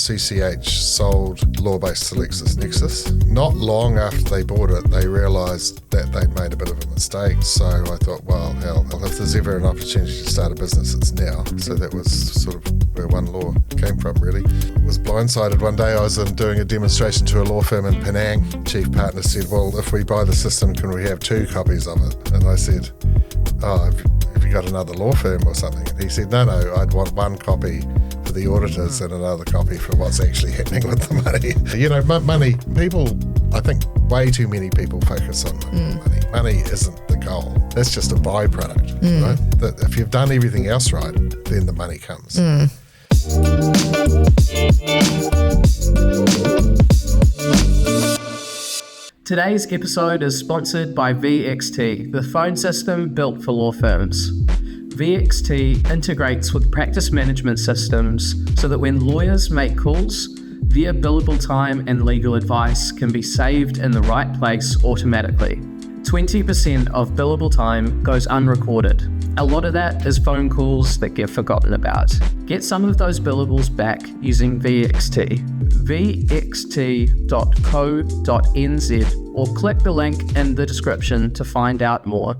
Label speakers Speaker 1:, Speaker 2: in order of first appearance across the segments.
Speaker 1: CCH sold Law-Based to LexisNexis. Not long after they bought it, they realised that they'd made a bit of a mistake. So I thought, well, hell, if there's ever an opportunity to start a business, it's now. So that was sort of where OneLaw came from, really. I was blindsided one day. I was doing a demonstration to a law firm in Penang. Chief partner said, well, if we buy the system, can we have 2 copies of it? And I said, oh, have you got another law firm or something? And he said, no, I'd want 1 copy for the auditors and another copy for what's actually happening with the money. You know, money, people, I think way too many people focus on money. Money isn't the goal. That's just a byproduct, right? That if you've done everything else right, then the money comes.
Speaker 2: Today's episode is sponsored by VXT, the phone system built for law firms. VXT integrates with practice management systems so that when lawyers make calls, their billable time and legal advice can be saved in the right place automatically. 20% of billable time goes unrecorded. A lot of that is phone calls that get forgotten about. Get some of those billables back using VXT. vxt.co.nz or click the link in the description to find out more.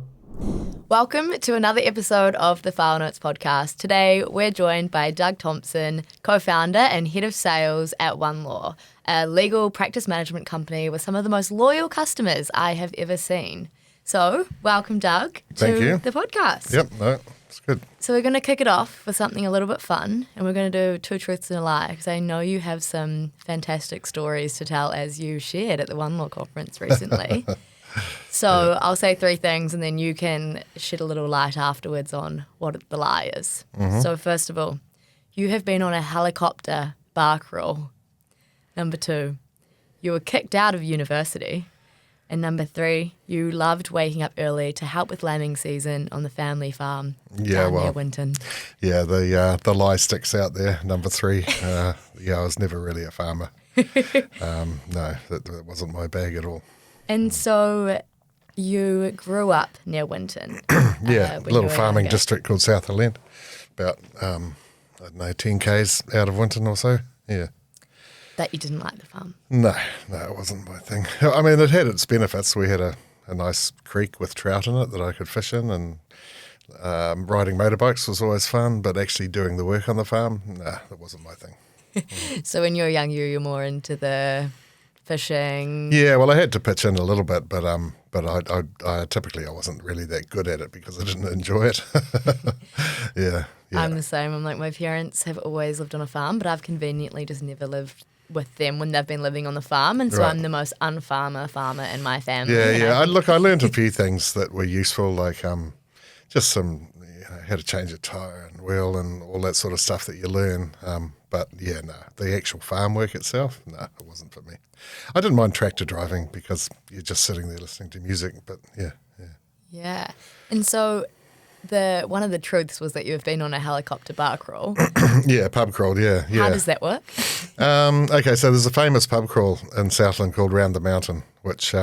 Speaker 3: Welcome to another episode of the File Notes podcast. Today, we're joined by Doug Thompson, co-founder and head of sales at OneLaw, a legal practice management company with some of the most loyal customers I have ever seen. So, welcome, Doug, to the podcast.
Speaker 1: Yep, no, it's good.
Speaker 3: So we're going to kick it off with something a little bit fun, and we're going to do 2 truths and a lie, because I know you have some fantastic stories to tell, as you shared at the OneLaw conference recently. So I'll say 3 things and then you can shed a little light afterwards on what the lie is. So first of all, you have been on a helicopter bar crawl. Number 2, you were kicked out of university. And number 3, you loved waking up early to help with lambing season on the family farm near Winton.
Speaker 1: Yeah, the lie sticks out there, number 3. I was never really a farmer. No, that wasn't my bag at all.
Speaker 3: And so you grew up near Winton.
Speaker 1: Yeah, a little farming district called Southland, about, 10 k's out of Winton or so, yeah.
Speaker 3: That you didn't like the farm?
Speaker 1: No, it wasn't my thing. I mean, it had its benefits. We had a nice creek with trout in it that I could fish in, and riding motorbikes was always fun, but actually doing the work on the farm, that wasn't my thing.
Speaker 3: So when you were young, you were more into the fishing?
Speaker 1: Yeah, well, I had to pitch in a little bit, but I typically wasn't really that good at it because I didn't enjoy it. Yeah.
Speaker 3: I'm the same. I'm like, my parents have always lived on a farm, but I've conveniently just never lived with them when they've been living on the farm, and so I'm the most unfarmer farmer in my family.
Speaker 1: Yeah. I learned a few things that were useful, like just some, how to change a tyre and wheel and all that sort of stuff that you learn. But yeah, no, the actual farm work itself, no, it wasn't for me. I didn't mind tractor driving because you're just sitting there listening to music, but yeah.
Speaker 3: Yeah. And so one of the truths was that you've been on a helicopter bar crawl.
Speaker 1: Yeah, pub crawl, yeah.
Speaker 3: How does that work?
Speaker 1: Okay, so there's a famous pub crawl in Southland called Round the Mountain, which,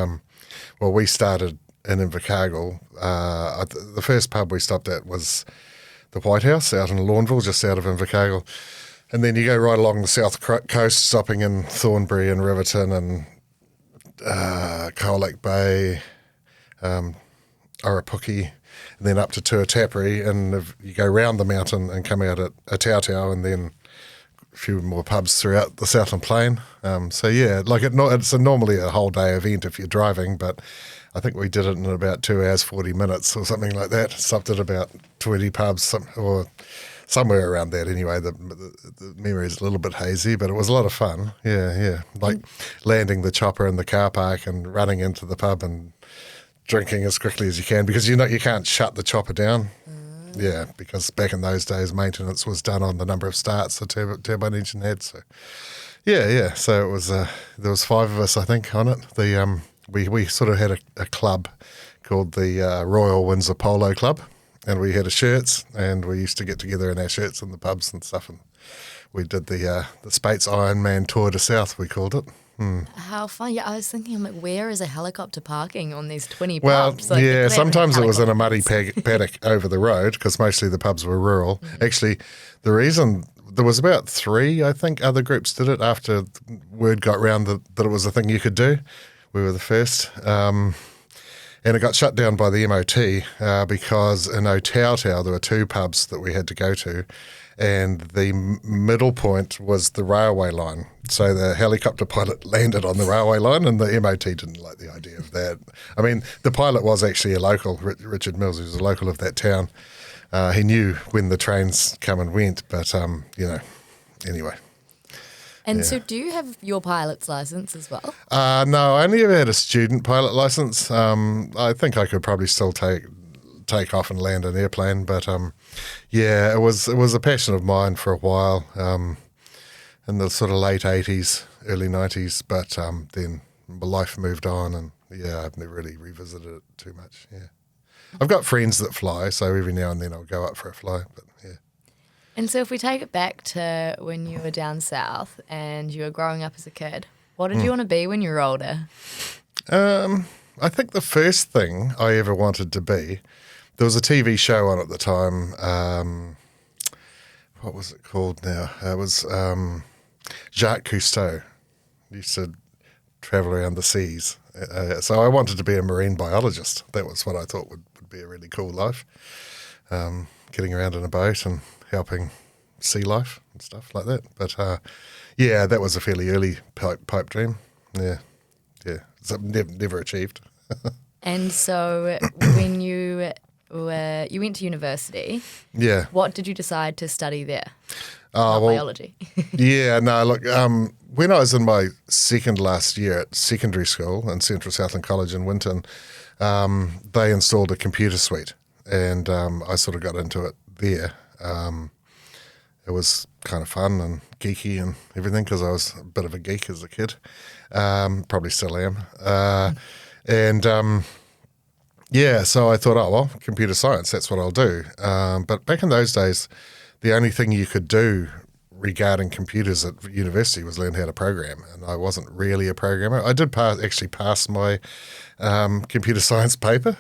Speaker 1: we started in Invercargill. The first pub we stopped at was the White House out in Lawnville, just out of Invercargill. And then you go right along the south coast, stopping in Thornbury and Riverton and Colac Bay, Oropuki, and then up to Tuatapere. And you go round the mountain and come out at Tautau, and then a few more pubs throughout the Southland Plain. So yeah, it's normally a whole day event if you're driving, but I think we did it in about 2 hours, 40 minutes or something like that. Stopped at about 20 pubs or somewhere around that anyway. The memory is a little bit hazy, but it was a lot of fun. Yeah. Like landing the chopper in the car park and running into the pub and drinking as quickly as you can, because you can't shut the chopper down. Yeah, because back in those days, maintenance was done on the number of starts the turbine engine had. So yeah. So it was there was 5 of us, I think, on it. We sort of had a club called the Royal Windsor Polo Club, and we had shirts, and we used to get together in our shirts in the pubs and stuff, and we did the Spates Ironman Tour de South, we called it.
Speaker 3: How fun. Yeah, I was thinking, I'm like, where is a helicopter parking on these 20 pubs?
Speaker 1: Well, yeah, sometimes it was in a muddy paddock over the road, because mostly the pubs were rural. Actually, the reason there was about 3, I think, other groups did it after word got round that it was a thing you could do. We were the first. And it got shut down by the MOT because in Otautau there were 2 pubs that we had to go to, and the middle point was the railway line. So the helicopter pilot landed on the railway line, and the MOT didn't like the idea of that. I mean, the pilot was actually a local, Richard Mills, who was a local of that town. He knew when the trains come and went, but, anyway.
Speaker 3: And so do you have your pilot's license as well?
Speaker 1: No, I only ever had a student pilot license. I think I could probably still take off and land an airplane, but it was a passion of mine for a while in the sort of late 80s, early 90s, but then my life moved on, and I've never really revisited it too much. Yeah, I've got friends that fly, so every now and then I'll go up for a fly, but yeah.
Speaker 3: And so if we take it back to when you were down south and you were growing up as a kid, what did you want to be when you were older?
Speaker 1: I think the first thing I ever wanted to be, there was a TV show on at the time. What was it called now? It was Jacques Cousteau. He used to travel around the seas. So I wanted to be a marine biologist. That was what I thought would be a really cool life. Getting around in a boat and helping sea life and stuff like that. But that was a fairly early pipe dream. Yeah. So never achieved.
Speaker 3: And so when you went to university, what did you decide to study there? Biology.
Speaker 1: Look, when I was in my second last year at secondary school in Central Southland College in Winton, they installed a computer suite, and I sort of got into it there. It was kind of fun and geeky and everything because I was a bit of a geek as a kid. Probably still am. So I thought, computer science, that's what I'll do. But back in those days, the only thing you could do regarding computers at university was learn how to program, and I wasn't really a programmer. I did actually pass my computer science paper,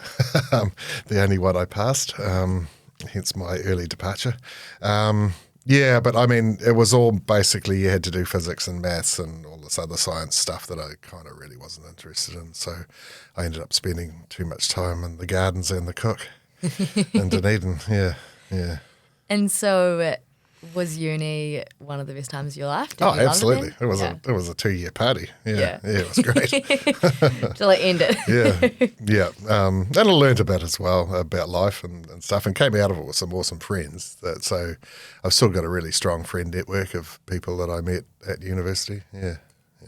Speaker 1: the only one I passed, hence my early departure. But I mean, it was all basically you had to do physics and maths and all this other science stuff that I kind of really wasn't interested in. So I ended up spending too much time in the gardens and the cook in Dunedin. Yeah.
Speaker 3: And so was uni one of the best times of your life? Did you love
Speaker 1: absolutely.
Speaker 3: It
Speaker 1: was a 2-year party. Yeah, it was great.
Speaker 3: Till it ended.
Speaker 1: And I learned a bit as well about life and stuff, and came out of it with some awesome friends. So I've still got a really strong friend network of people that I met at university.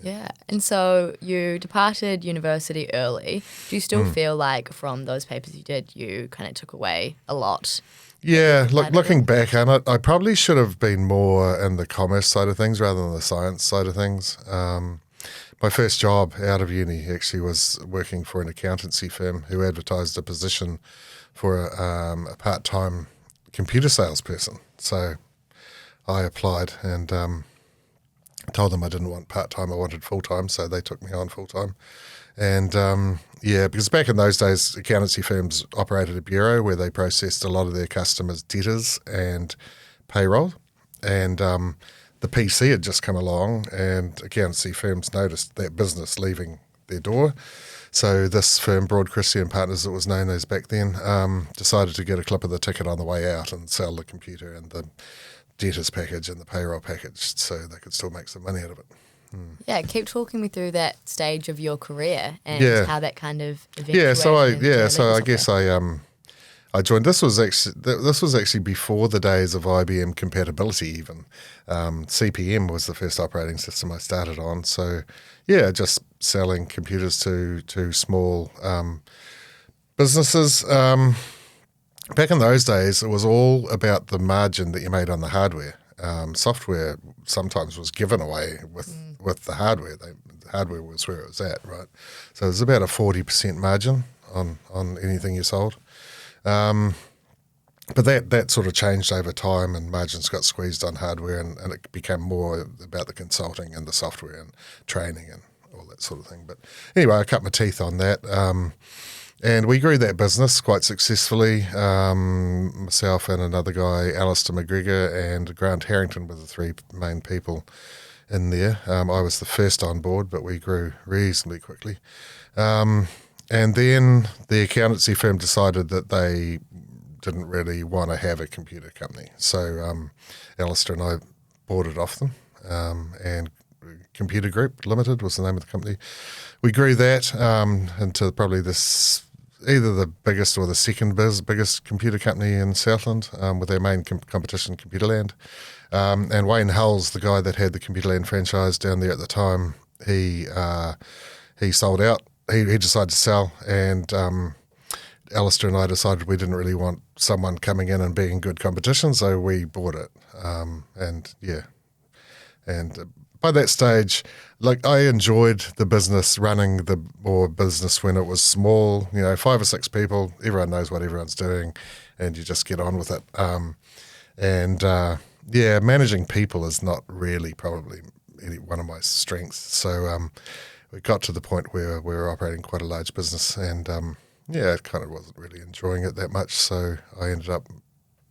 Speaker 1: Yeah.
Speaker 3: And so you departed university early. Do you still feel like from those papers you did, you kind of took away a lot?
Speaker 1: Yeah, looking back on it, I probably should have been more in the commerce side of things rather than the science side of things. My first job out of uni actually was working for an accountancy firm who advertised a position for a part-time computer salesperson. So I applied and told them I didn't want part-time, I wanted full-time, so they took me on full-time. And because back in those days, accountancy firms operated a bureau where they processed a lot of their customers' debtors and payroll. And the PC had just come along, and accountancy firms noticed that business leaving their door. So this firm, Broad Christie and Partners, it was known as back then, decided to get a clip of the ticket on the way out and sell the computer and the debtors package and the payroll package so they could still make some money out of it.
Speaker 3: Yeah, keep talking me through that stage of your career and how that kind of eventuated.
Speaker 1: So I guess I joined. This was actually before the days of IBM compatibility. Even CPM was the first operating system I started on. So just selling computers to small businesses. Back in those days, it was all about the margin that you made on the hardware. Software sometimes was given away with the hardware. The hardware was where it was at, right? So it was about a 40% margin on anything you sold. But that sort of changed over time, and margins got squeezed on hardware, and it became more about the consulting and the software and training and all that sort of thing. But anyway, I cut my teeth on that. And we grew that business quite successfully. Myself and another guy, Alistair McGregor and Grant Harrington, were the three main people in there. I was the first on board, but we grew reasonably quickly. And then the accountancy firm decided that they didn't really want to have a computer company. So Alistair and I bought it off them, and Computer Group Limited was the name of the company. We grew that into probably either the biggest or the second biggest computer company in Southland, with our main competition, Computerland. And Wayne Hull's the guy that had the Computerland franchise down there at the time. He sold out. He decided to sell, and Alistair and I decided we didn't really want someone coming in and being good competition, so we bought it. And by that stage, like, I enjoyed the business, running the business when it was small, 5 or 6 people, everyone knows what everyone's doing, and you just get on with it. Managing people is not really probably one of my strengths. So we got to the point where we were operating quite a large business, and I kind of wasn't really enjoying it that much, so I ended up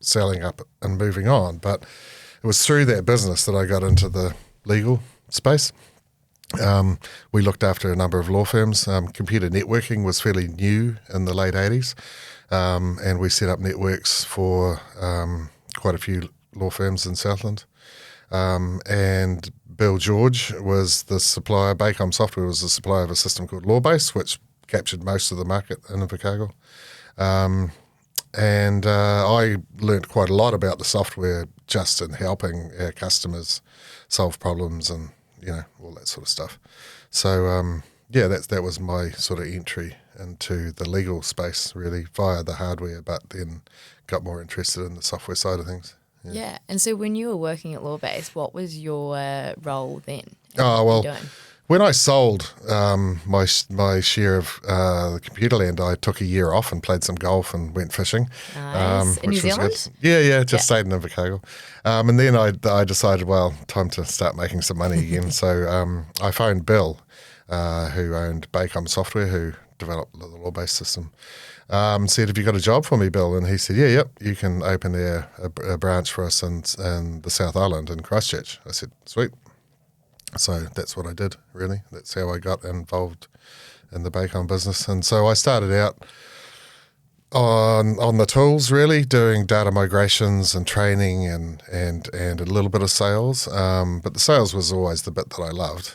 Speaker 1: selling up and moving on. But it was through that business that I got into the legal space. We looked after a number of law firms. Computer networking was fairly new in the late 80s, and we set up networks for quite a few law firms in Southland. And Bill George was the supplier. Baycom Software was the supplier of a system called Lawbase, which captured most of the market in Invercargill. And I learnt quite a lot about the software just in helping our customers solve problems and, all that sort of stuff. So, that was my sort of entry into the legal space, really, via the hardware, but then got more interested in the software side of things.
Speaker 3: Yeah. And so when you were working at Lawbase, what was your role then?
Speaker 1: Oh, well, when I sold my share of the Computerland, I took a year off and played some golf and went fishing.
Speaker 3: Nice. In New Zealand?
Speaker 1: Just stayed in Invercargill. And then I decided, well, time to start making some money again. So I phoned Bill, who owned Baycom Software, who developed the Lawbase system. Said, have you got a job for me, Bill? And he said, yep, you can open a branch for us in the South Island in Christchurch. I said, sweet. So that's what I did, really. That's how I got involved in the Baycom business. And so I started out on the tools, really, doing data migrations and training and a little bit of sales. But the sales was always the bit that I loved.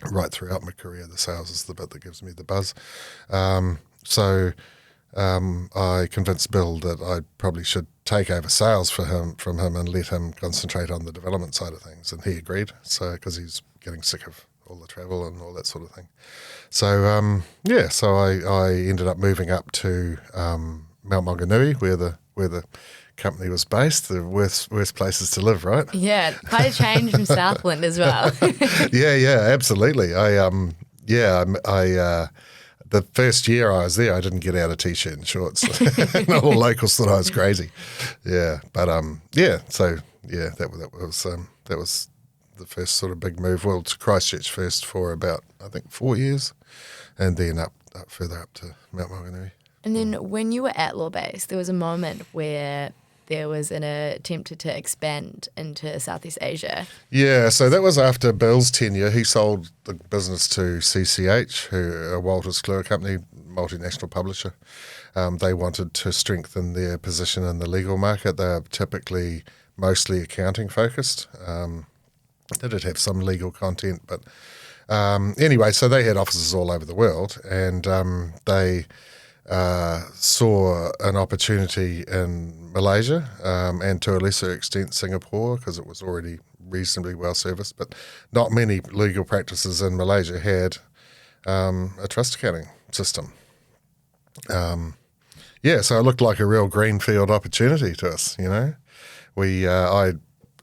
Speaker 1: Right throughout my career, the sales is the bit that gives me the buzz. So I convinced Bill that I probably should take over sales from him and let him concentrate on the development side of things, and he agreed. So because he's getting sick of all the travel and all that sort of thing. So so I ended up moving up to Mount Maunganui, where the company was based. The worst places to live, right?
Speaker 3: Yeah, quite a change from Southland as well.
Speaker 1: Yeah, absolutely. The first year I was there, I didn't get out a t-shirt and shorts. All the locals thought I was crazy. Yeah, but that was the first sort of big move. Well, to Christchurch first for about, I think, 4 years, and then up further up to Mount Maunganui.
Speaker 3: And then when you were at Lawbase, there was a moment where there was an attempt to expand into Southeast Asia.
Speaker 1: Yeah, so that was after Bill's tenure. He sold the business to CCH, a Walters Kluwer company, multinational publisher. They wanted to strengthen their position in the legal market. They're typically mostly accounting focused. They did have some legal content, but anyway, so they had offices all over the world, and they saw an opportunity in Malaysia and to a lesser extent Singapore, because it was already reasonably well serviced, but not many legal practices in Malaysia had a trust accounting system. So it looked like a real greenfield opportunity to us.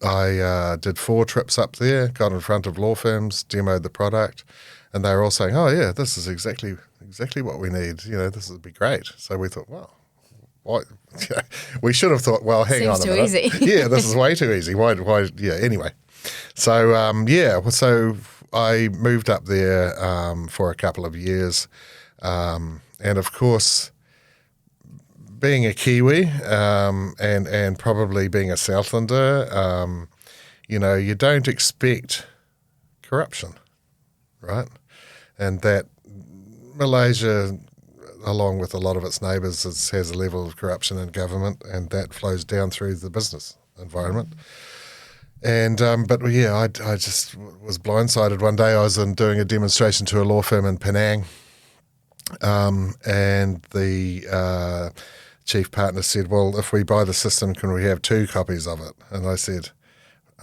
Speaker 1: I did 4 trips up there, got in front of law firms, demoed the product, and they were all saying, "Oh yeah, this is exactly what we need. This would be great." So we thought, well, why? We should have thought, well, hang
Speaker 3: Seems
Speaker 1: on a
Speaker 3: too
Speaker 1: minute.
Speaker 3: easy.
Speaker 1: Yeah, this is way too easy. Why? Yeah. Anyway, so so I moved up there for a couple of years, and of course, being a Kiwi and probably being a Southlander, you don't expect corruption, right? And that Malaysia, along with a lot of its neighbours, has a level of corruption in government, and that flows down through the business environment. And but yeah, I just was blindsided one day. I was doing a demonstration to a law firm in Penang, and the chief partner said, "Well, if we buy the system, can we have 2 copies of it?" And I said,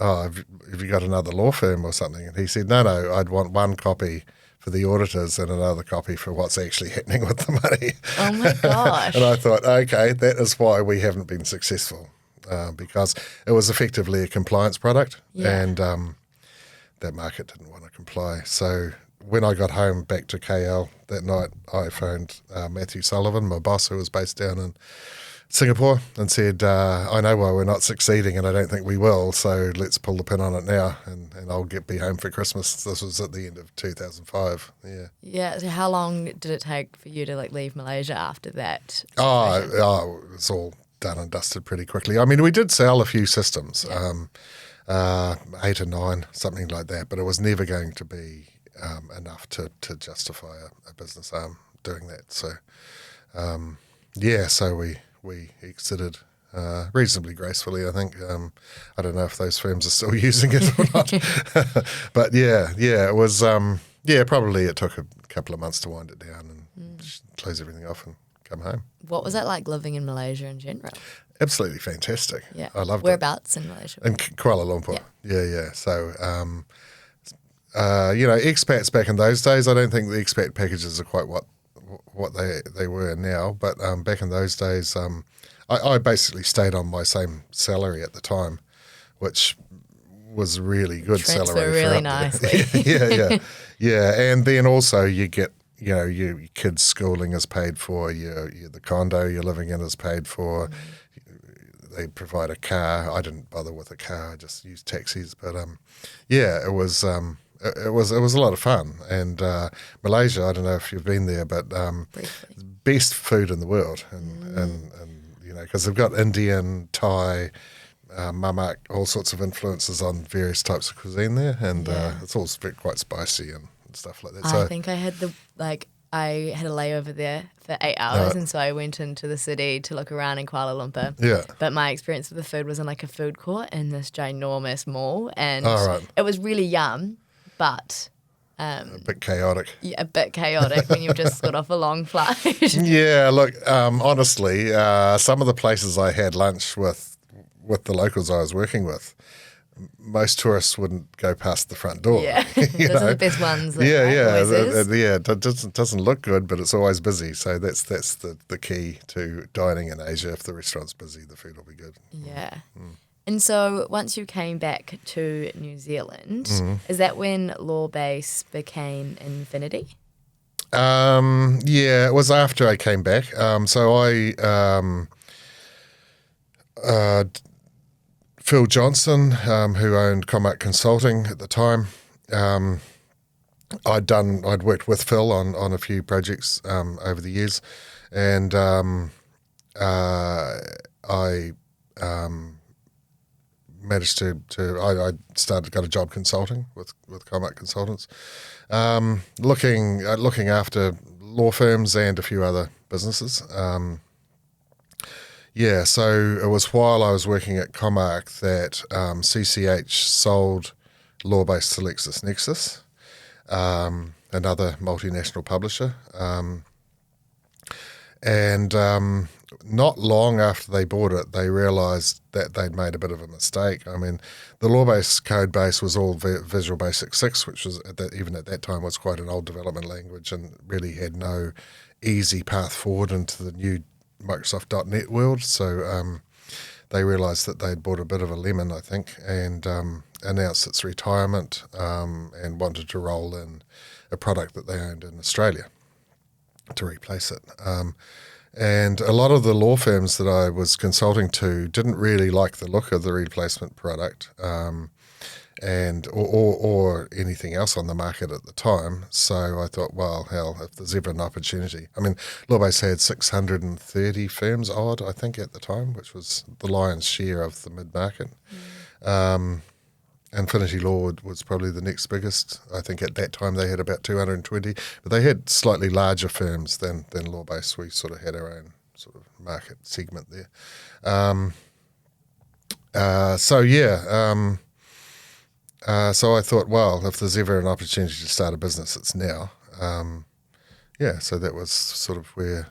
Speaker 1: "Oh, have you got another law firm or something?" And he said, No, I'd want 1 copy for the auditors and another copy for what's actually happening with the money."
Speaker 3: Oh my gosh.
Speaker 1: And I thought, okay, that is why we haven't been successful, because it was effectively a compliance product, and that market didn't want to comply. So when I got home back to KL that night, I phoned Matthew Sullivan, my boss, who was based down in Singapore, and said, I know why we're not succeeding, and I don't think we will, so let's pull the pin on it now, and I'll be home for Christmas. This was at the end of 2005,
Speaker 3: Yeah, so how long did it take for you to leave Malaysia after that?
Speaker 1: Oh, it's all done and dusted pretty quickly. I mean, we did sell a few systems, 8 or 9, something like that, but it was never going to be enough to justify a business arm doing that. So, so we exited reasonably gracefully, I think. I don't know if those firms are still using it or not. But it was, probably it took a couple of months to wind it down and just close everything off and come home.
Speaker 3: What was that like living in Malaysia in general?
Speaker 1: Absolutely fantastic.
Speaker 3: Yeah.
Speaker 1: I loved
Speaker 3: Whereabouts in Malaysia?
Speaker 1: In Kuala Lumpur. Yeah. So, expats back in those days, I don't think the expat packages are quite what they were now, but back in those days, I basically stayed on my same salary at the time, which was really good
Speaker 3: Transfer
Speaker 1: salary.
Speaker 3: really
Speaker 1: for
Speaker 3: nicely.
Speaker 1: Yeah. And then also you get, your kids' schooling is paid for, the condo you're living in is paid for. They provide a car. I didn't bother with a car. I just used taxis. But it was a lot of fun. And Malaysia, I don't know if you've been there, but best food in the world, and because they've got Indian, Thai, mamak, all sorts of influences on various types of cuisine there, and it's all quite spicy and stuff like that.
Speaker 3: I think I had I had a layover there for 8 hours, and so I went into the city to look around in Kuala Lumpur.
Speaker 1: Yeah.
Speaker 3: But my experience with the food was in a food court in this ginormous mall, and
Speaker 1: right.
Speaker 3: it was really yum, but
Speaker 1: a bit chaotic.
Speaker 3: Yeah, a bit chaotic when you've just got off a long flight.
Speaker 1: Yeah, look, honestly, some of the places I had lunch with the locals I was working with, most tourists wouldn't go past the front door.
Speaker 3: Yeah, those are the best ones.
Speaker 1: It doesn't look good, but it's always busy. So that's the key to dining in Asia. If the restaurant's busy, the food will be good.
Speaker 3: Yeah. And so once you came back to New Zealand, is that when Lawbase became Infinity?
Speaker 1: It was after I came back. So I Phil Johnson, who owned Comac Consulting at the time, I'd worked with Phil on a few projects over the years, and I managed to got a job consulting with Comac Consultants, looking after law firms and a few other businesses. So it was while I was working at Comac that CCH sold Lawbase to LexisNexis, another multinational publisher. And not long after they bought it, they realised that they'd made a bit of a mistake. I mean, the Lawbase code base was all Visual Basic 6, which was even at that time was quite an old development language and really had no easy path forward into the new Microsoft.NET world. So they realised that they'd bought a bit of a lemon, I think, and announced its retirement and wanted to roll in a product that they owned in Australia to replace it. And a lot of the law firms that I was consulting to didn't really like the look of the replacement product. and or anything else on the market at the time. So I thought, well, hell, if there's ever an opportunity. I mean, Lawbase had 630 firms odd, I think, at the time, which was the lion's share of the mid-market. Infinity Law was probably the next biggest. I think at that time they had about 220, but they had slightly larger firms than Lawbase. We sort of had our own sort of market segment there. So I thought, well, if there's ever an opportunity to start a business, it's now. So that was sort of where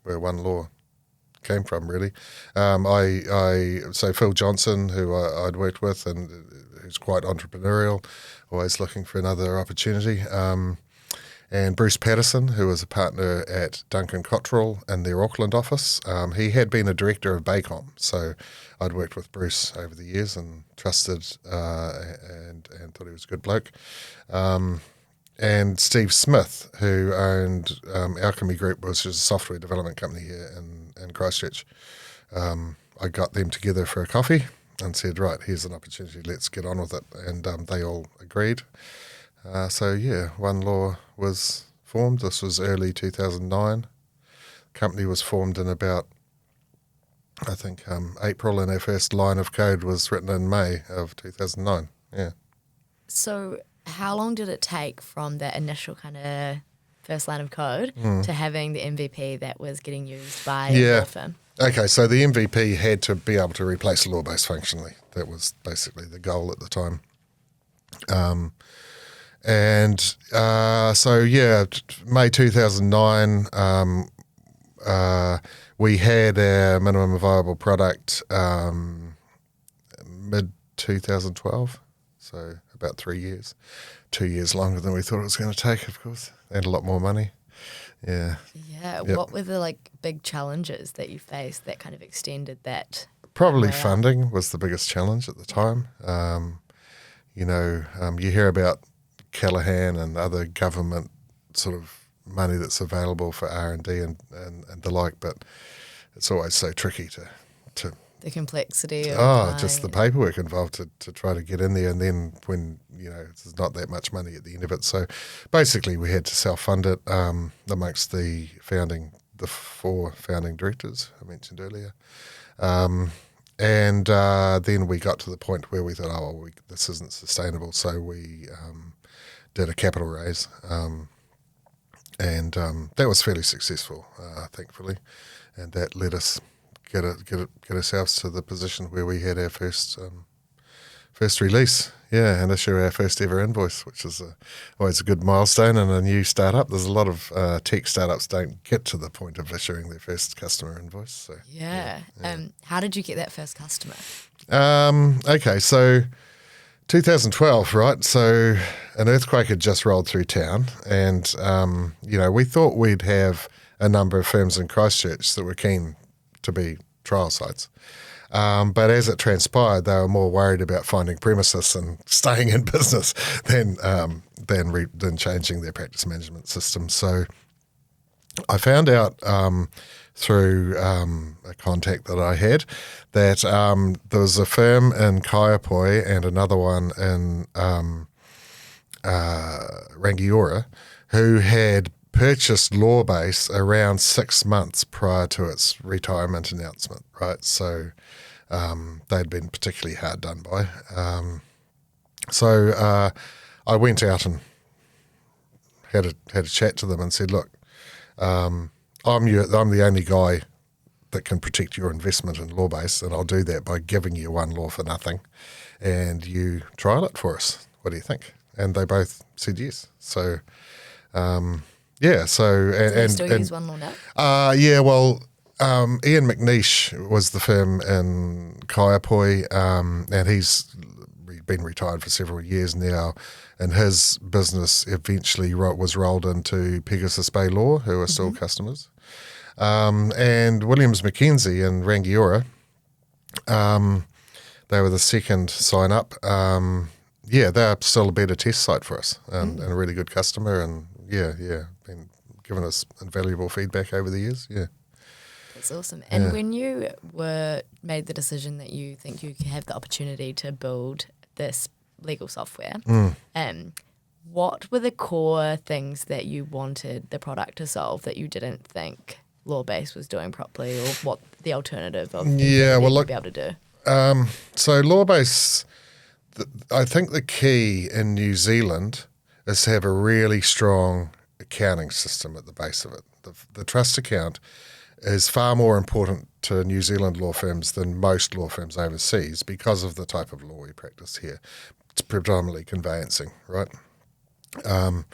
Speaker 1: OneLaw came from, really. So Phil Johnson, who I'd worked with and who's quite entrepreneurial, always looking for another opportunity. And Bruce Patterson, who was a partner at Duncan Cottrell in their Auckland office. He had been a director of Baycom, so I'd worked with Bruce over the years and trusted and thought he was a good bloke. And Steve Smith, who owned Alchemy Group, which is a software development company here in Christchurch. I got them together for a coffee and said, right, here's an opportunity, let's get on with it. And they all agreed. OneLaw was formed. This was early 2009. The company was formed in about, I think, April, and our first line of code was written in May of 2009. Yeah.
Speaker 3: So how long did it take from that initial kind of first line of code to having the MVP that was getting used by a law firm?
Speaker 1: Okay, so the MVP had to be able to replace Lawbase functionally. That was basically the goal at the time. May 2009, we had our minimum viable product mid 2012, so about 3 years. 2 years longer than we thought it was going to take, of course, and a lot more money. Yeah.
Speaker 3: Yeah.
Speaker 1: Yep.
Speaker 3: What were the big challenges that you faced that kind of extended that?
Speaker 1: Probably
Speaker 3: way up?
Speaker 1: funding was the biggest challenge at the time. You hear about Callaghan and other government sort of money that's available for R&D and the like, but it's always so tricky to
Speaker 3: the complexity of
Speaker 1: just the paperwork involved to try to get in there, and then when there's not that much money at the end of it. So basically we had to self-fund it amongst the 4 founding directors I mentioned earlier. Then we got to the point where we thought, this isn't sustainable, so we did a capital raise, and that was fairly successful, thankfully, and that let us get ourselves to the position where we had our first release, and issue our first ever invoice, which is always a good milestone in a new startup. There's a lot of tech startups don't get to the point of issuing their first customer invoice. So
Speaker 3: how did you get that first customer?
Speaker 1: Okay, so 2012, right? So an earthquake had just rolled through town, and we thought we'd have a number of firms in Christchurch that were keen to be trial sites. But as it transpired, they were more worried about finding premises and staying in business than changing their practice management system. So I found out through a contact that I had that there was a firm in Kaiapoi and another one in Rangiora who had purchased Lawbase around 6 months prior to its retirement announcement, right? So they'd been particularly hard done by. So I went out and had a chat to them and said, look, I'm the only guy that can protect your investment in Lawbase, and I'll do that by giving you OneLaw for nothing, and you trial it for us. What do you think? And they both said yes. So So
Speaker 3: Do you still use OneLaw now?
Speaker 1: Ian McNeish was the firm in Kaiapoi, and he's been retired for several years now, and his business eventually was rolled into Pegasus Bay Law, who are still customers. And Williams Mackenzie in Rangiora, they were the second sign up. They're still a beta test site for us, and a really good customer, and been giving us invaluable feedback over the years. Yeah.
Speaker 3: That's awesome. And when you made the decision that you think you have the opportunity to build this legal software. What were the core things that you wanted the product to solve that you didn't think Lawbase was doing properly, or what the alternative of would be able to do?
Speaker 1: So Lawbase, I think the key in New Zealand is to have a really strong accounting system at the base of it. The trust account is far more important to New Zealand law firms than most law firms overseas because of the type of law we practice here. It's predominantly conveyancing, right? And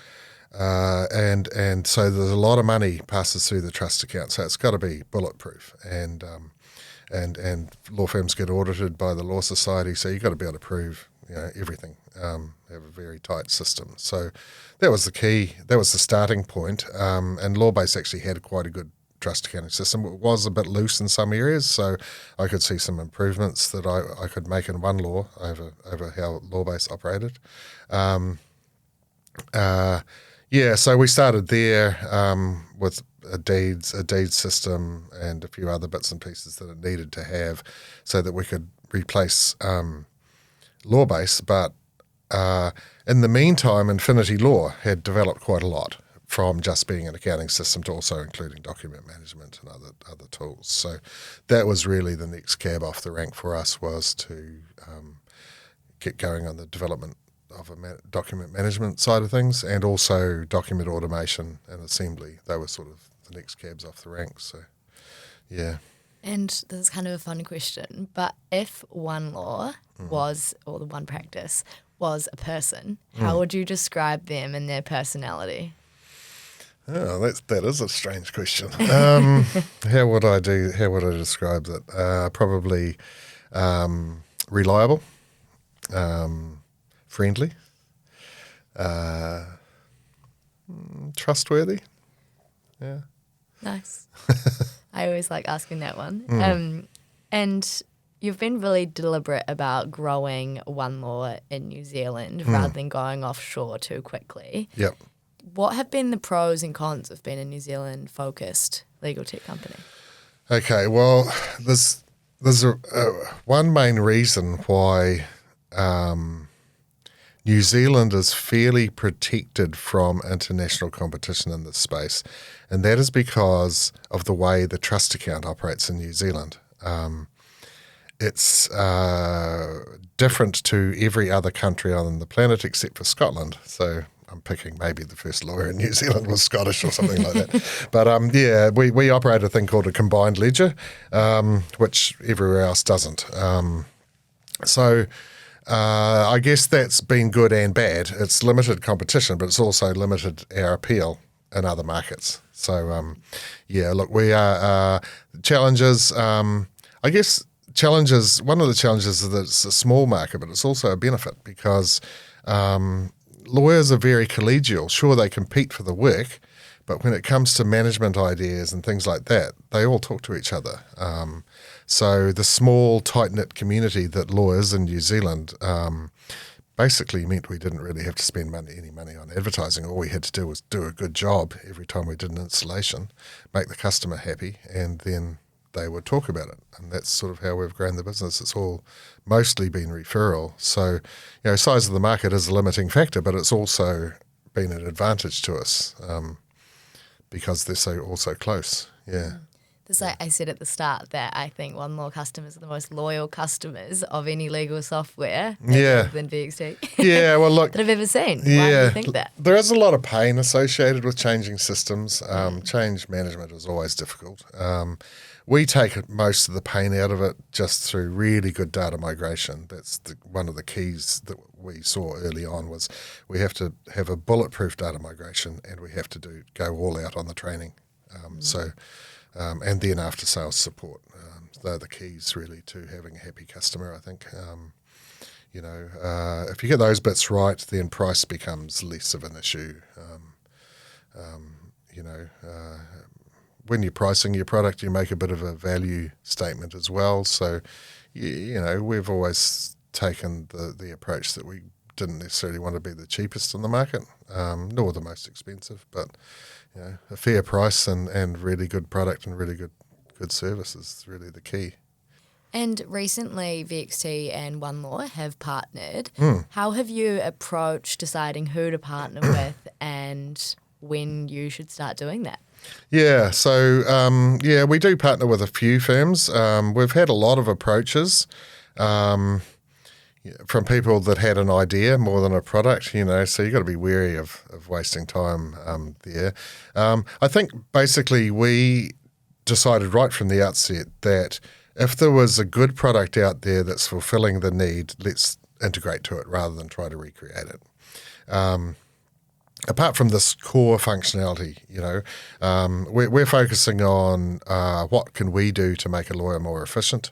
Speaker 1: so there's a lot of money passes through the trust account, so it's got to be bulletproof. And law firms get audited by the Law Society, so you've got to be able to prove everything. Have a very tight system. So that was the key. That was the starting point. And Lawbase actually had quite a good trust accounting system. It was a bit loose in some areas, so I could see some improvements that I could make in OneLaw over how Lawbase operated. So we started there with a deeds system and a few other bits and pieces that it needed to have so that we could replace Lawbase. But in the meantime, Infinity Law had developed quite a lot, from just being an accounting system to also including document management and other tools. So that was really the next cab off the rank for us, was to get going on the development of a document management side of things, and also document automation and assembly. They were sort of the next cabs off the rank. So, yeah.
Speaker 3: And this is kind of a fun question, but if OneLaw was, or the One Practice was a person, how would you describe them and their personality?
Speaker 1: Oh, that is a strange question. How would I describe that? Probably reliable, friendly, trustworthy. Yeah.
Speaker 3: Nice. I always like asking that one. And you've been really deliberate about growing OneLaw in New Zealand rather than going offshore too quickly.
Speaker 1: Yep.
Speaker 3: What have been the pros and cons of being a New Zealand-focused legal tech company?
Speaker 1: Okay, well, there's one main reason why New Zealand is fairly protected from international competition in this space, and that is because of the way the trust account operates in New Zealand. It's different to every other country on the planet except for Scotland. So I'm picking maybe the first lawyer in New Zealand was Scottish or something like that. But we operate a thing called a combined ledger, which everywhere else doesn't. I guess that's been good and bad. It's limited competition, but it's also limited our appeal in other markets. So, look, we are challenges. I guess challenges. One of the challenges is that it's a small market, but it's also a benefit because lawyers are very collegial. Sure, they compete for the work, but when it comes to management ideas and things like that, they all talk to each other. So the small, tight-knit community that lawyers in New Zealand basically meant we didn't really have to spend any money on advertising. All we had to do was do a good job every time we did an installation, make the customer happy, and then they would talk about it. And that's sort of how we've grown the business. It's all mostly been referral. So, size of the market is a limiting factor, but it's also been an advantage to us because they're all so close. Yeah.
Speaker 3: Just like I said at the start that I think OneLaw customers are the most loyal customers of any legal software than VXT.
Speaker 1: Yeah, well, look.
Speaker 3: that I've ever seen.
Speaker 1: Yeah,
Speaker 3: Why do you think that?
Speaker 1: There is a lot of pain associated with changing systems. Change management is always difficult. We take most of the pain out of it just through really good data migration. That's one of the keys that we saw early on was we have to have a bulletproof data migration and we have to go all out on the training. And then after sales support. They're the keys really to having a happy customer, I think. If you get those bits right, then price becomes less of an issue. When you're pricing your product, you make a bit of a value statement as well. So, we've always taken the approach that we didn't necessarily want to be the cheapest in the market, nor the most expensive, but a fair price and really good product and really good service is really the key.
Speaker 3: And recently, VXT and OneLaw have partnered. How have you approached deciding who to partner with and when you should start doing that?
Speaker 1: Yeah, so we do partner with a few firms. We've had a lot of approaches from people that had an idea more than a product, so you've got to be wary of wasting time there. I think basically we decided right from the outset that if there was a good product out there that's fulfilling the need, let's integrate to it rather than try to recreate it. Apart from this core functionality, we're focusing on what can we do to make a lawyer more efficient,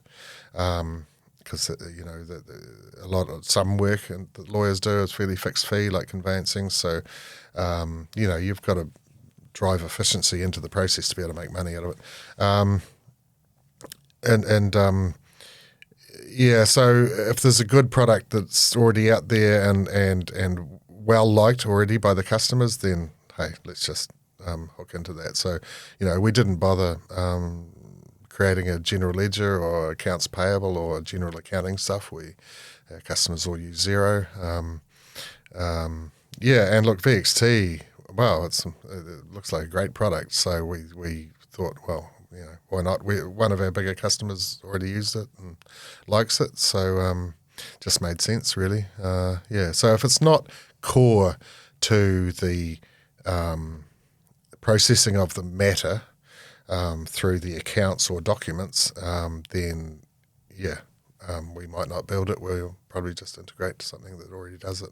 Speaker 1: because a lot of some work that lawyers do is fairly fixed fee, like conveyancing. So, you've got to drive efficiency into the process to be able to make money out of it. So if there's a good product that's already out there and well liked already by the customers, then hey, let's just hook into that. So, we didn't bother creating a general ledger or accounts payable or general accounting stuff. Our customers all use Xero. And look, VXT, wow, it looks like a great product. So we thought, well, why not? One of our bigger customers already used it and likes it, so just made sense, really. So if it's not core to the processing of the matter through the accounts or documents, then we might not build it. We'll probably just integrate to something that already does it.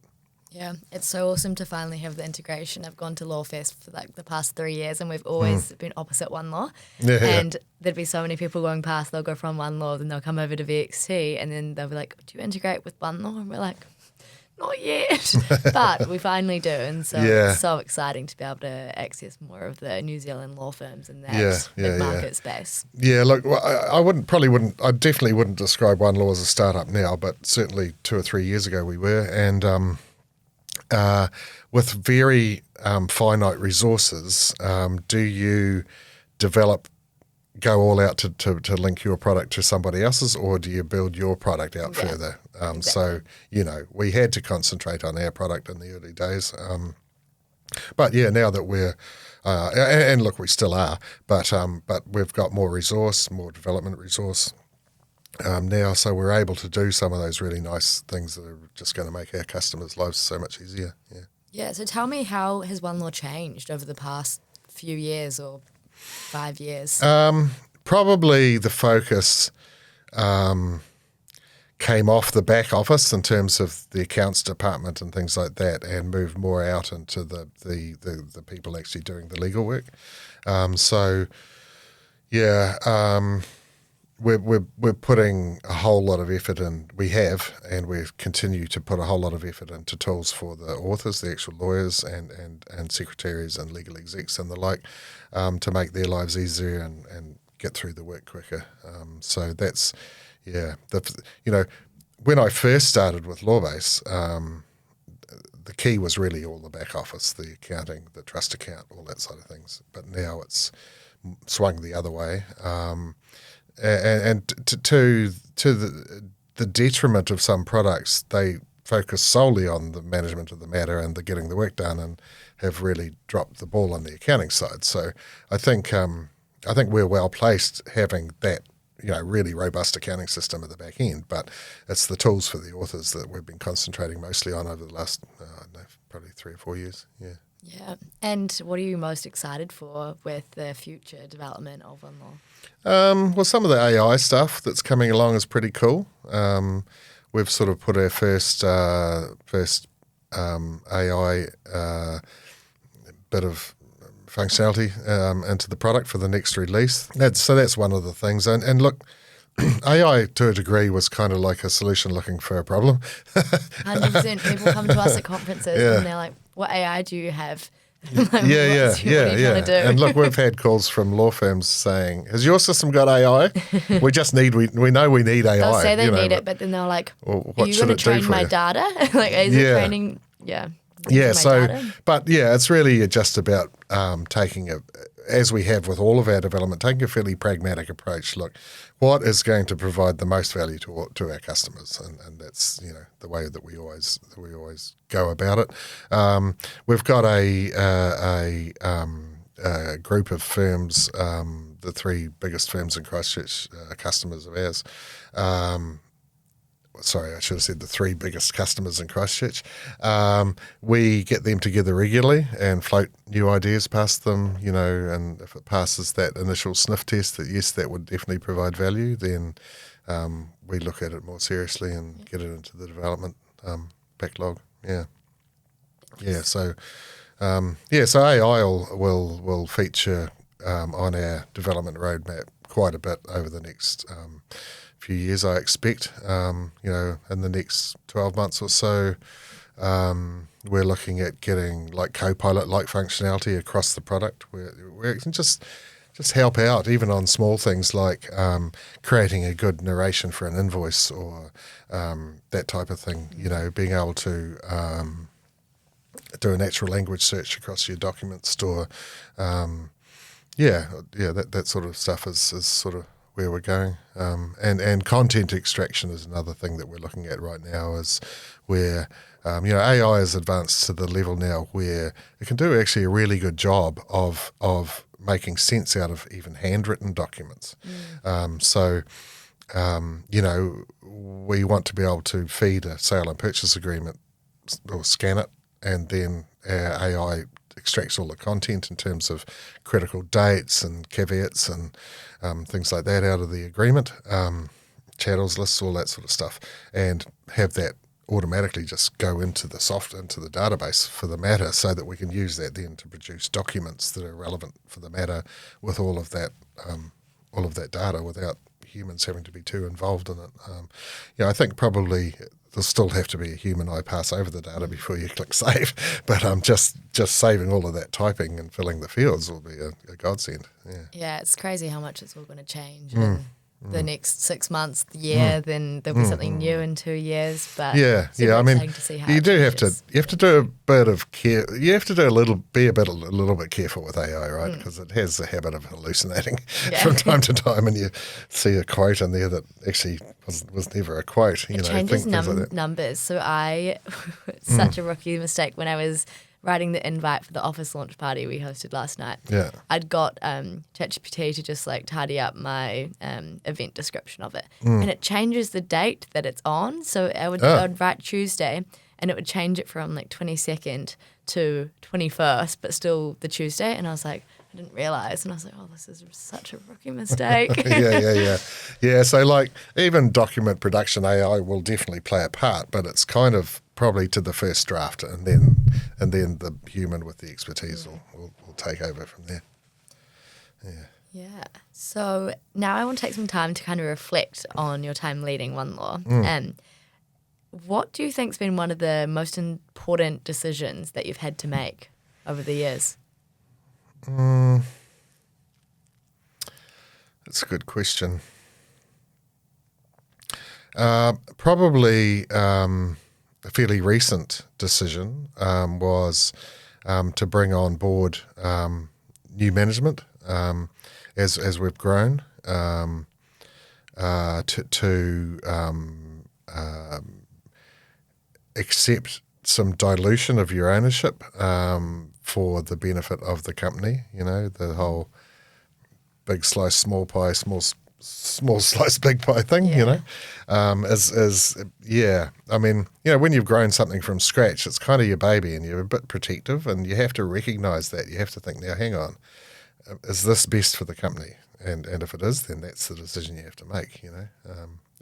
Speaker 3: Yeah, it's so awesome to finally have the integration. I've gone to Lawfest for like the past 3 years and we've always been opposite OneLaw. And there'd be so many people going past, they'll go from OneLaw, then they'll come over to VXT and then they'll be like, do you integrate with OneLaw? And we're like, not yet. But we finally do. And so it's so exciting to be able to access more of the New Zealand law firms in that market space. Yeah, look,
Speaker 1: I definitely wouldn't describe OneLaw as a startup now, but certainly 2 or 3 years ago we were. And with very finite resources, do you go all out to link your product to somebody else's, or do you build your product out further?
Speaker 3: Exactly.
Speaker 1: So, we had to concentrate on our product in the early days. But now that we're, and look, we still are, but we've got more resource, more development resource now, so we're able to do some of those really nice things that are just going to make our customers' lives so much easier.
Speaker 3: Yeah, so tell me, how has OneLaw changed over the past few years or 5 years?
Speaker 1: Probably the focus came off the back office in terms of the accounts department and things like that, and moved more out into the people actually doing the legal work. We're putting a whole lot of effort in. We have, and we continue to put a whole lot of effort into tools for the authors, the actual lawyers, and secretaries and legal execs and the like, to make their lives easier and get through the work quicker. So that's when I first started with Lawbase, the key was really all the back office, the accounting, the trust account, all that sort of things. But now it's swung the other way. And to the detriment of some products, they focus solely on the management of the matter and the getting the work done, and have really dropped the ball on the accounting side. So I think we're well placed having that really robust accounting system at the back end, but it's the tools for the authors that we've been concentrating mostly on over the last probably 3 or 4 years.
Speaker 3: Yeah. And what are you most excited for with the future development of OneLaw?
Speaker 1: Well, some of the AI stuff that's coming along is pretty cool. We've sort of put our first AI bit of functionality into the product for the next release. That's one of the things. And look, AI to a degree was kind of like a solution looking for a problem.
Speaker 3: 100%. People come to us at conferences and they're like, what AI do you have? Like, what are you trying to do?
Speaker 1: And look, we've had calls from law firms saying, has your system got AI? we know we need AI.
Speaker 3: They'll say they need it, but then they're like,
Speaker 1: well,
Speaker 3: are you going to train my data? Like, is it training?
Speaker 1: But it's really just about taking as we have with all of our development, taking a fairly pragmatic approach. Look, what is going to provide the most value to our customers, and that's the way that we always go about it. We've got a group of firms, the three biggest firms in Christchurch, customers of ours. Sorry, I should have said the three biggest customers in Christchurch. We get them together regularly and float new ideas past them, and if it passes that initial sniff test that yes, that would definitely provide value, then we look at it more seriously and get it into the development backlog. Yeah. So AI will feature on our development roadmap quite a bit over the next few years, I expect. In the next 12 months or so, we're looking at getting like Copilot-like functionality across the product where it can just help out even on small things like creating a good narration for an invoice or that type of thing, being able to do a natural language search across your document store. That sort of stuff is sort of where we're going. And content extraction is another thing that we're looking at right now, is where AI is advanced to the level now where it can do actually a really good job of making sense out of even handwritten documents. We want to be able to feed a sale and purchase agreement or scan it, and then our AI extracts all the content in terms of critical dates and caveats and things like that out of the agreement, chattels, lists, all that sort of stuff, and have that automatically just go into the database for the matter, so that we can use that then to produce documents that are relevant for the matter with all of that data without humans having to be too involved in it. I think probably there'll still have to be a human eye pass over the data before you click save, but just saving all of that typing and filling the fields will be a godsend.
Speaker 3: Yeah, it's crazy how much it's all going to change in the next 6 months, the year. Then there'll be something new in 2 years. But
Speaker 1: I mean,
Speaker 3: to see how
Speaker 1: you
Speaker 3: it
Speaker 1: do have to do a bit of care. You have to do a little bit careful with AI, right? Because it has the habit of hallucinating from time to time, and you see a quote in there that actually was never a quote.
Speaker 3: It changes numbers. So it's such a rookie mistake when I was writing the invite for the office launch party we hosted last night.
Speaker 1: Yeah.
Speaker 3: I'd got ChatGPT to just like tidy up my event description of it. And it changes the date that it's on. So I would write Tuesday, and it would change it from like 22nd to 21st, but still the Tuesday. And I was like, I didn't realise. And I was like, oh, this is such a rookie mistake.
Speaker 1: Yeah, so like even document production AI will definitely play a part, but it's kind of probably to the first draft, and then the human with the expertise will take over from there.
Speaker 3: Yeah. So now I want to take some time to kind of reflect on your time leading OneLaw. What do you think's been one of the most important decisions that you've had to make over the years?
Speaker 1: That's a good question. Probably a fairly recent decision was to bring on board new management as we've grown, to accept some dilution of your ownership for the benefit of the company. The whole big slice, small pie, small slice, big pie thing. I mean, when you've grown something from scratch, it's kind of your baby, and you're a bit protective, and you have to recognise that. You have to think, now, hang on, is this best for the company? And if it is, then that's the decision you have to make.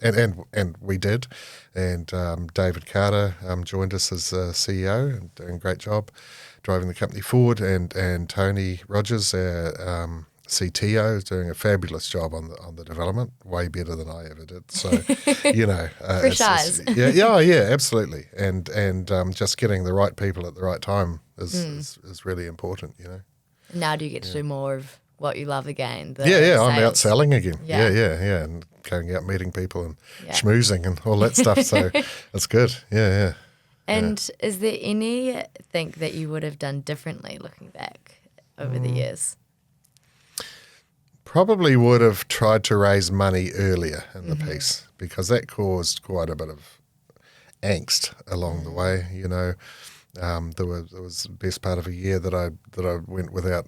Speaker 1: And we did, and David Carter joined us as CEO and doing a great job driving the company forward, and Tony Rogers, our CTO, is doing a fabulous job on the development, way better than I ever did. So,
Speaker 3: Fresh eyes.
Speaker 1: Yeah, absolutely. And just getting the right people at the right time is really important.
Speaker 3: Now do you get to do more of what you love again?
Speaker 1: I'm out selling again.
Speaker 3: Yeah.
Speaker 1: Yeah, and going out meeting people and schmoozing and all that stuff. So it's good. Yeah.
Speaker 3: And is there anything that you would have done differently looking back over the years?
Speaker 1: probably would have tried to raise money earlier in the piece, because that caused quite a bit of angst along the way. There was the best part of a year that I went without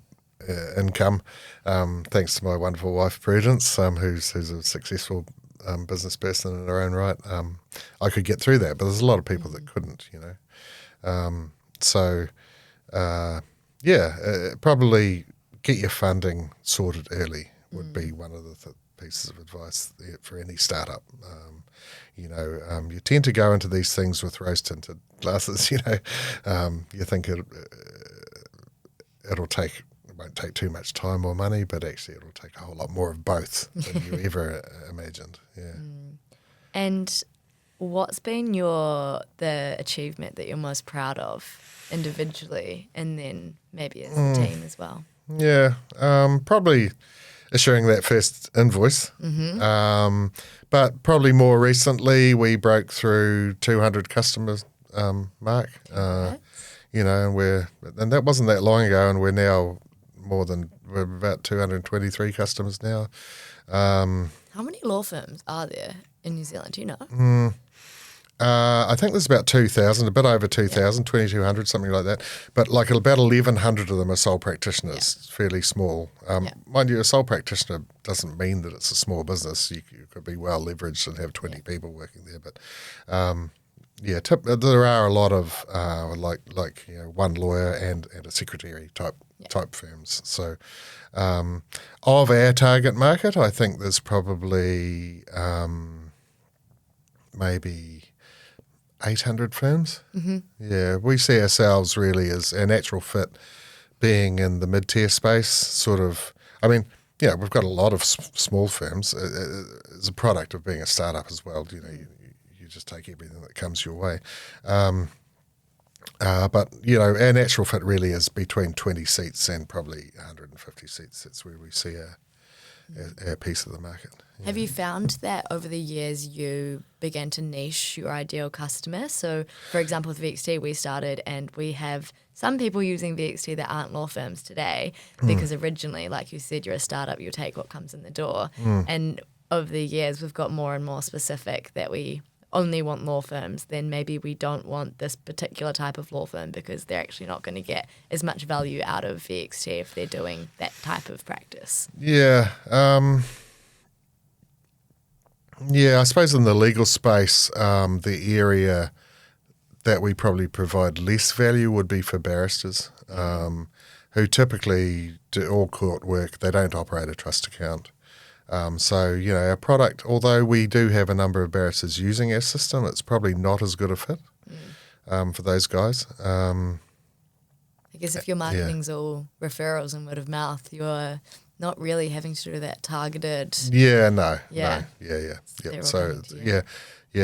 Speaker 1: income, thanks to my wonderful wife Prudence, who's a successful business person in her own right. I could get through that, but there's a lot of people that couldn't. Probably get your funding sorted early would be one of the pieces of advice for any startup. You tend to go into these things with rose-tinted glasses. You think it won't take too much time or money, but actually it'll take a whole lot more of both than you ever imagined. Yeah.
Speaker 3: And what's been the achievement that you're most proud of individually, and then maybe as a team as well?
Speaker 1: Yeah, probably issuing that first invoice. But probably more recently, we broke through 200 customers mark. And that wasn't that long ago, and we're now we're about 223 customers now.
Speaker 3: How many law firms are there in New Zealand? Do you know?
Speaker 1: I think there's about 2,000, a bit over 2,000, 2,200, something like that. But like about 1,100 of them are sole practitioners, fairly small. Mind you, a sole practitioner doesn't mean that it's a small business. You could be well leveraged and have 20 people working there. But there are a lot of one lawyer and a secretary type firms. So of our target market, I think there's probably maybe 800 firms. Yeah, we see ourselves really as a natural fit being in the mid-tier space, sort of. I mean, we've got a lot of small firms. It's a product of being a startup as well. You just take everything that comes your way. But our natural fit really is between 20 seats and probably 150 seats. That's where we see our piece of the market. Yeah.
Speaker 3: Have you found that over the years you began to niche your ideal customer? So, for example, with VXT, we started and we have some people using VXT that aren't law firms today because originally, like you said, you're a startup, you take what comes in the door. And over the years, we've got more and more specific that we only want law firms, then maybe we don't want this particular type of law firm because they're actually not going to get as much value out of VXT if they're doing that type of practice.
Speaker 1: Yeah. I suppose in the legal space, the area that we probably provide less value would be for barristers who typically do all court work. They don't operate a trust account. Our product, although we do have a number of barristers using our system, it's probably not as good a fit for those guys.
Speaker 3: I guess if your marketing's all referrals and word of mouth, you're not really having to do that targeted.
Speaker 1: No. So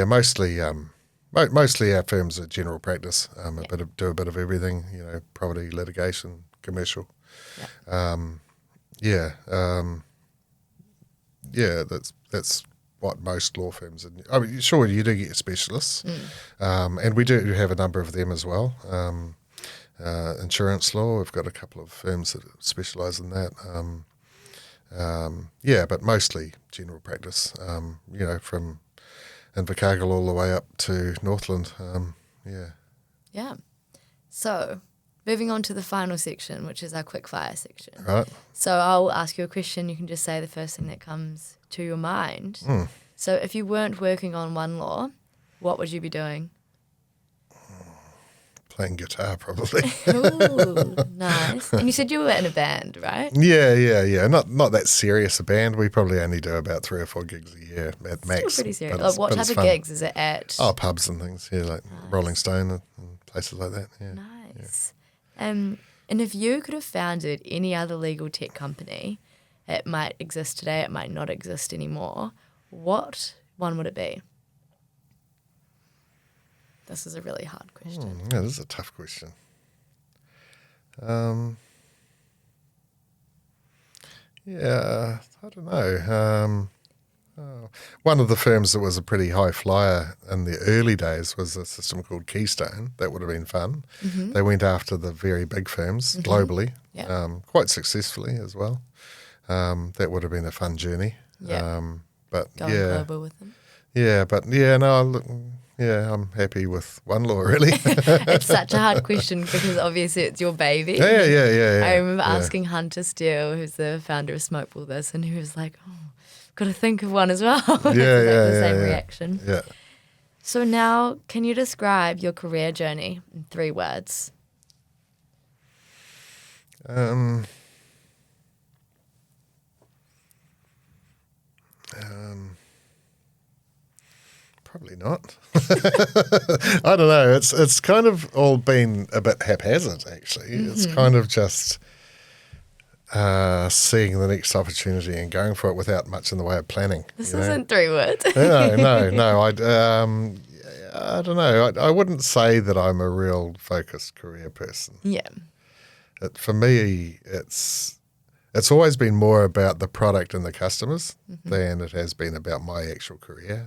Speaker 1: mostly our firms are general practice. Do a bit of everything. Property, litigation, commercial. That's what most law firms are. I mean, sure, you do get your specialists, and we do have a number of them as well. Insurance law, we've got a couple of firms that specialise in that. But mostly general practice, from Invercargill all the way up to Northland.
Speaker 3: Yeah. So, moving on to the final section, which is our quickfire section.
Speaker 1: Right.
Speaker 3: So I'll ask you a question. You can just say the first thing that comes to your mind. So if you weren't working on OneLaw, what would you be doing?
Speaker 1: Playing guitar, probably.
Speaker 3: Ooh, nice. And you said you were in a band, right?
Speaker 1: Yeah. Not that serious a band. We probably only do about 3 or 4 gigs a year at max.
Speaker 3: Still pretty serious. What type of gigs is it at?
Speaker 1: Oh, pubs and things. Yeah, like nice. Rolling Stone and places like that. Yeah.
Speaker 3: Nice. Yeah. And if you could have founded any other legal tech company, it might exist today, it might not exist anymore, what one would it be? This is a really hard question.
Speaker 1: Yeah, this is a tough question. I don't know. One of the firms that was a pretty high flyer in the early days was a system called Keystone. That would have been fun. They went after the very big firms globally, quite successfully as well. that would have been a fun journey.
Speaker 3: Yeah.
Speaker 1: But
Speaker 3: Going global with them.
Speaker 1: I'm happy with OneLaw, really.
Speaker 3: It's such a hard question because obviously it's your baby.
Speaker 1: Yeah.
Speaker 3: I remember asking Hunter Steele, who's the founder of Smokeball, this, and he was like, "Oh, got to think of one as well." The same reaction.
Speaker 1: Yeah.
Speaker 3: So now, can you describe your career journey in 3 words?
Speaker 1: Probably not. I don't know. It's kind of all been a bit haphazard, actually. It's kind of just seeing the next opportunity and going for it without much in the way of planning.
Speaker 3: This isn't 3 words.
Speaker 1: No. I don't know. I wouldn't say that I'm a real focused career person.
Speaker 3: Yeah.
Speaker 1: For me, it's always been more about the product and the customers than it has been about my actual career.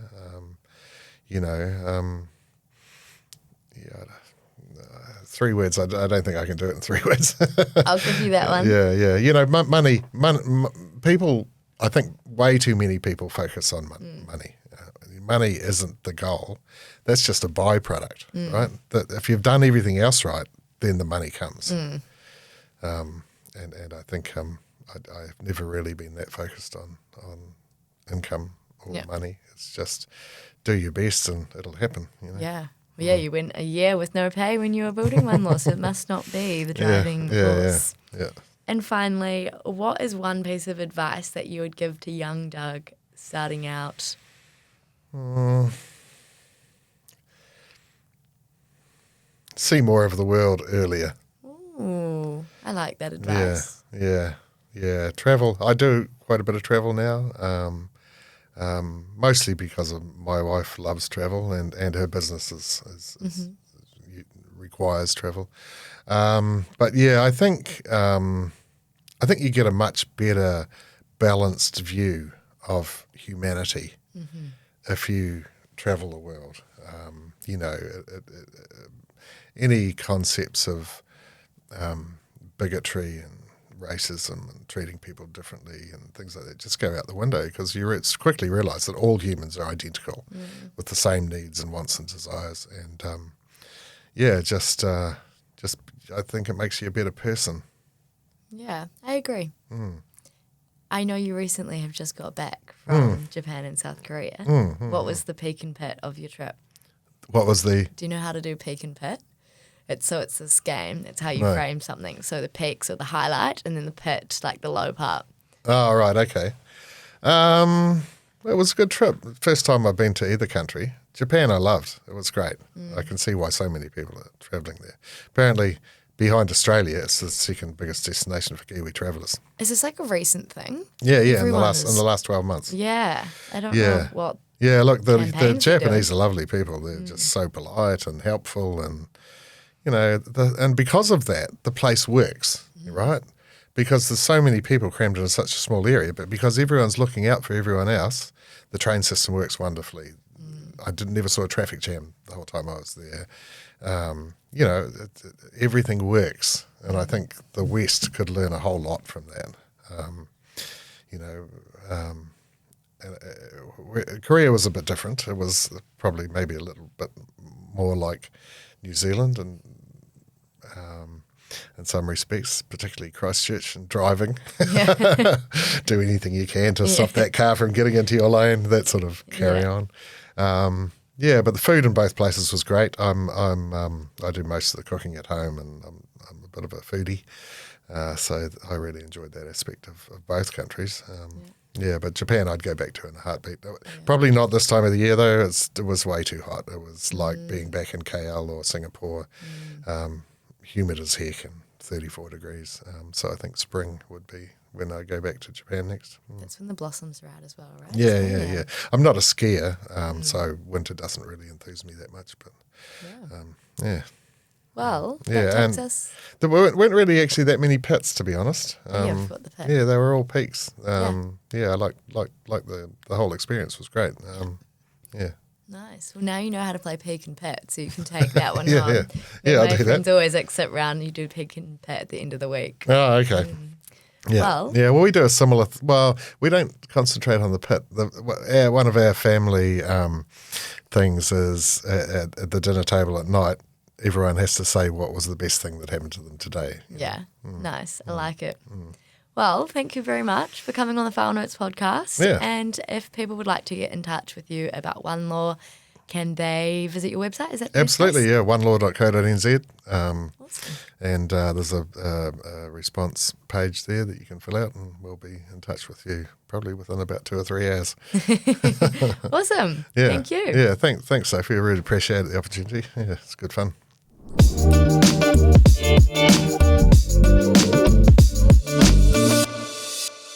Speaker 1: 3 words. I don't think I can do it in 3 words.
Speaker 3: I'll give you that one.
Speaker 1: Yeah. Money. People. I think way too many people focus on money. Money isn't the goal. That's just a byproduct, right? That if you've done everything else right, then the money comes. And I think I've never really been that focused on income or money. It's just do your best and it'll happen.
Speaker 3: Yeah. Well, yeah, you went a year with no pay when you were building OneLaw, so it must not be the driving force.
Speaker 1: Yeah.
Speaker 3: And finally, what is one piece of advice that you would give to young Doug starting out?
Speaker 1: See more of the world earlier.
Speaker 3: Ooh, I like that advice.
Speaker 1: Yeah. Travel. I do quite a bit of travel now. Mostly because of my wife loves travel and her business requires travel. But yeah, I think you get a much better balanced view of humanity if you travel the world. Any concepts of bigotry and racism and treating people differently and things like that just go out the window because you quickly realise that all humans are identical with the same needs and wants and desires. And I think it makes you a better person.
Speaker 3: Yeah, I agree. I know you recently have just got back from Japan and South Korea. What was the peak and pit of your trip?
Speaker 1: What was the...
Speaker 3: Do you know how to do peak and pit? It's this game. It's how you frame something. So the peaks are the highlight and then the pit, like the low part.
Speaker 1: Oh, right, okay. It was a good trip. First time I've been to either country. Japan I loved. It was great. I can see why so many people are travelling there. Apparently, behind Australia, it's the second biggest destination for Kiwi travellers.
Speaker 3: Is this like a recent thing?
Speaker 1: Yeah, in the last 12 months.
Speaker 3: Yeah, I don't know what.
Speaker 1: Yeah, look, the
Speaker 3: campaigns
Speaker 1: Japanese are lovely people. They're just so polite and helpful, and and because of that, the place works, right? Because there's so many people crammed into such a small area, but because everyone's looking out for everyone else, the train system works wonderfully. I never saw a traffic jam the whole time I was there. Everything works, and I think the West could learn a whole lot from that. Korea was a bit different. It was probably maybe a little bit more like New Zealand and in some respects, particularly Christchurch and driving. Do anything you can to stop that car from getting into your lane, that sort of carry on. But the food in both places was great. I do most of the cooking at home, and I'm a bit of a foodie, so I really enjoyed that aspect of both countries. But Japan I'd go back to in a heartbeat. Probably not this time of the year though. It was way too hot. It was like being back in KL or Singapore, humid as heck and 34 degrees. So I think spring would be when I go back to Japan next.
Speaker 3: That's when the blossoms are out as well, right?
Speaker 1: Yeah. I'm not a skier, so winter doesn't really enthuse me that much. But
Speaker 3: Well, that takes us.
Speaker 1: There weren't really actually that many pits, to be honest.
Speaker 3: I forgot the pit.
Speaker 1: Yeah, they were all peaks. I like the whole experience was great.
Speaker 3: Nice. Well, now you know how to play peak and pit, so you can take that one
Speaker 1: Yeah,
Speaker 3: home.
Speaker 1: yeah. I'll
Speaker 3: My
Speaker 1: do
Speaker 3: friends
Speaker 1: that.
Speaker 3: always sit round and you do peak and pit at the end of the week.
Speaker 1: Oh, okay. Yeah,
Speaker 3: Well,
Speaker 1: Well, we do a similar. Well, we don't concentrate on the pit. One of our family things is at the dinner table at night. Everyone has to say what was the best thing that happened to them today.
Speaker 3: yeah, nice. I like it. Well, thank you very much for coming on the File Notes podcast.
Speaker 1: Yeah.
Speaker 3: And if people would like to get in touch with you about OneLaw, can they visit your website? Is that the best
Speaker 1: Absolutely,
Speaker 3: place?
Speaker 1: yeah. OneLaw.co.nz.
Speaker 3: Awesome.
Speaker 1: And there's a response page there that you can fill out, and we'll be in touch with you probably within about 2 or 3 hours.
Speaker 3: Awesome.
Speaker 1: Yeah.
Speaker 3: Thank you.
Speaker 1: Yeah, thanks, Sophie. I really appreciate the opportunity. Yeah, it's good fun.